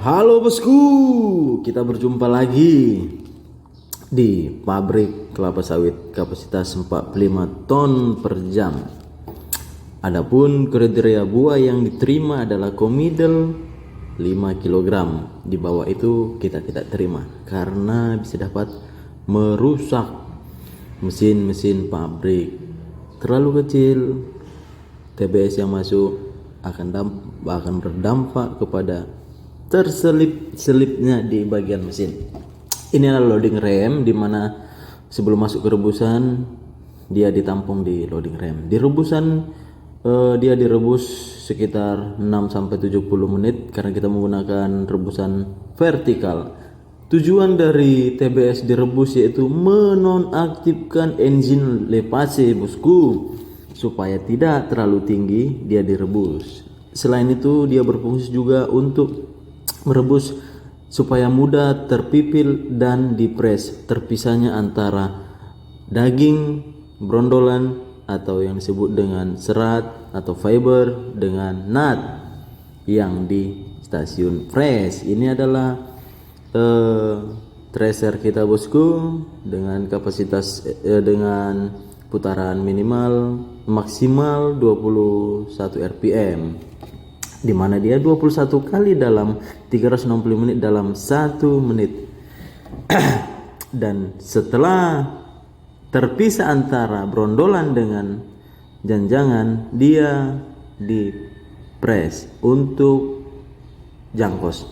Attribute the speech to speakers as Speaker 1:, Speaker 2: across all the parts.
Speaker 1: Halo bosku, kita berjumpa lagi di pabrik kelapa sawit kapasitas 45 ton per jam. Adapun kriteria buah yang diterima adalah komidel 5 kg. Di bawah itu kita tidak terima karena bisa dapat merusak mesin-mesin pabrik. Terlalu kecil, TBS yang masuk akan berdampak kepada terselip-selipnya di bagian mesin. Ini adalah loading rem, di mana sebelum masuk ke rebusan dia ditampung di loading rem. Di rebusan dia direbus sekitar 6-70 menit karena kita menggunakan rebusan vertikal. Tujuan dari TBS direbus yaitu menonaktifkan engine lepase bosku, supaya tidak terlalu tinggi dia direbus. Selain itu dia berfungsi juga untuk merebus supaya mudah terpipil dan dipres terpisahnya antara daging brondolan atau yang disebut dengan serat atau fiber dengan nut yang di stasiun press. Ini adalah tracer kita bosku dengan kapasitas dengan putaran minimal maksimal 21 rpm, di mana dia 21 kali dalam 360 menit dalam 1 menit. Dan setelah terpisah antara brondolan dengan janjangan, dia di press untuk jangkos.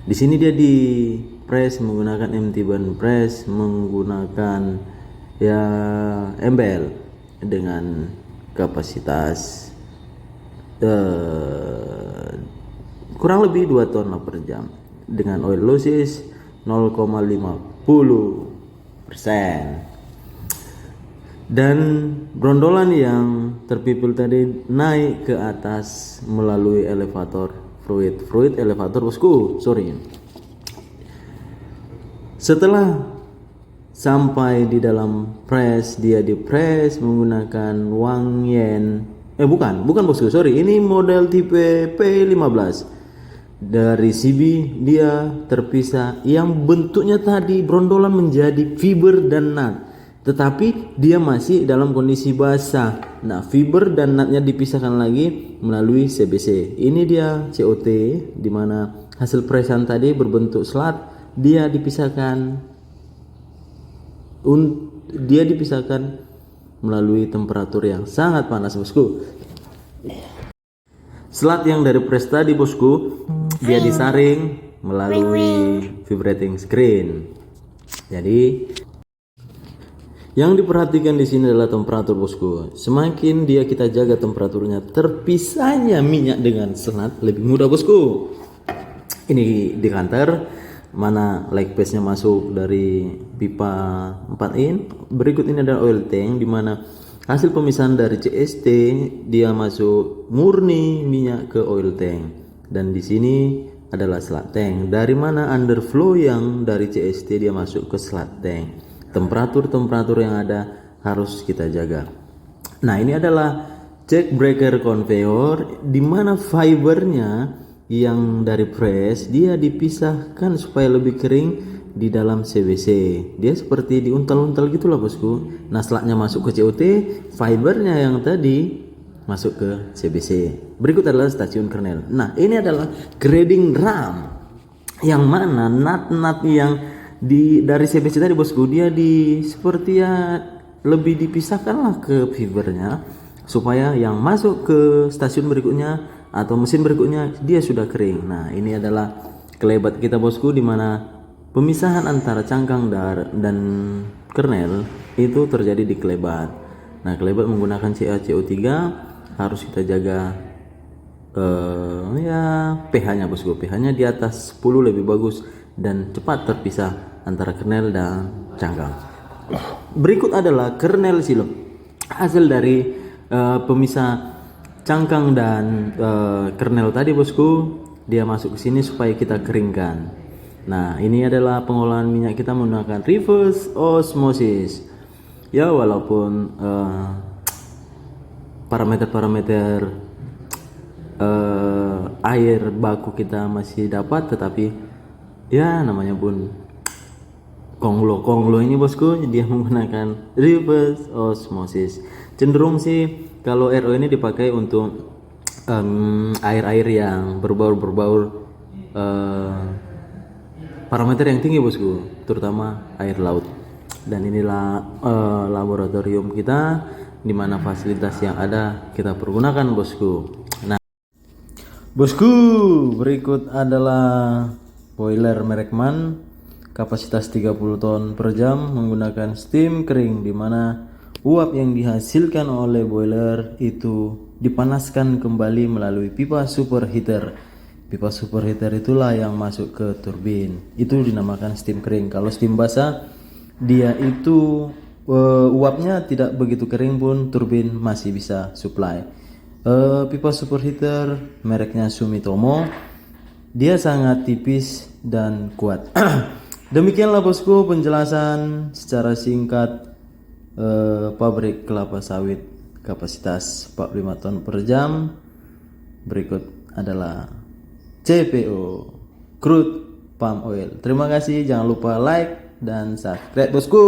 Speaker 1: Di sini dia di press menggunakan empty band press, menggunakan ya embel dengan kapasitas kurang lebih 2 ton per jam dengan oil losses 0,50%. Dan brondolan yang terpipil tadi naik ke atas melalui elevator fluid elevator bosku. Setelah sampai di dalam press, dia di press menggunakan Wang Yen. Bukan bosku, ini model tipe P15. Dari CB dia terpisah, yang bentuknya tadi brondolan menjadi fiber dan nut, tetapi dia masih dalam kondisi basah. Nah, fiber dan nutnya dipisahkan lagi melalui CBC. Ini dia COT, di mana hasil pressan tadi berbentuk slat, dia dipisahkan melalui temperatur yang sangat panas bosku. Slat yang dari press tadi bosku, dia disaring melalui vibrating screen. Jadi yang diperhatikan di sini adalah temperatur bosku. Semakin dia kita jaga temperaturnya, terpisahnya minyak dengan slat lebih mudah bosku. Ini dekanter mana leg paste-nya masuk dari pipa 4 in. Berikut ini adalah oil tank, di mana hasil pemisahan dari CST dia masuk murni minyak ke oil tank, dan di sini adalah slat tank, dari mana underflow yang dari CST dia masuk ke slat tank. Temperatur yang ada harus kita jaga. Nah, ini adalah check breaker conveyor, di mana fibernya yang dari press dia dipisahkan supaya lebih kering di dalam CBC. Dia seperti diuntal-untal gitulah bosku. Nah, slatnya masuk ke COT, fibernya yang tadi masuk ke CBC. Berikut adalah stasiun kernel. Nah, ini adalah grading drum, yang mana nut-nut yang dari CBC tadi bosku, dia seperti ya lebih dipisahkan lah ke fibernya, supaya yang masuk ke stasiun berikutnya atau mesin berikutnya dia sudah kering. Nah, ini adalah kelebat kita bosku, di mana pemisahan antara cangkang dan kernel itu terjadi di kelebat. Nah, kelebat menggunakan CaCO3 harus kita jaga pH-nya bosku. pH-nya di atas 10 lebih bagus dan cepat terpisah antara kernel dan cangkang. Berikut adalah kernel silo, hasil dari pemisah cangkang dan kernel tadi bosku. Dia masuk ke sini supaya kita keringkan. Nah, ini adalah pengolahan minyak kita menggunakan reverse osmosis. Ya, walaupun parameter air baku kita masih dapat, tetapi ya namanya pun Konglo ini bosku, dia menggunakan reverse osmosis. Cenderung sih kalau RO ini dipakai untuk air-air yang berbaur parameter yang tinggi bosku, terutama air laut. Dan inilah laboratorium kita, di mana fasilitas yang ada kita pergunakan bosku. Nah bosku, berikut adalah boiler merek MAN, kapasitas 30 ton per jam menggunakan steam kering, di mana uap yang dihasilkan oleh boiler itu dipanaskan kembali melalui pipa superheater. Pipa superheater itulah yang masuk ke turbin. Itu dinamakan steam kering. Kalau steam basah, dia itu uapnya tidak begitu kering pun turbin masih bisa supply. Pipa superheater mereknya Sumitomo, dia sangat tipis dan kuat. Demikianlah bosku penjelasan secara singkat pabrik kelapa sawit kapasitas 45 ton per jam. Berikut adalah CPO, crude palm oil. Terima kasih, jangan lupa like dan subscribe bosku.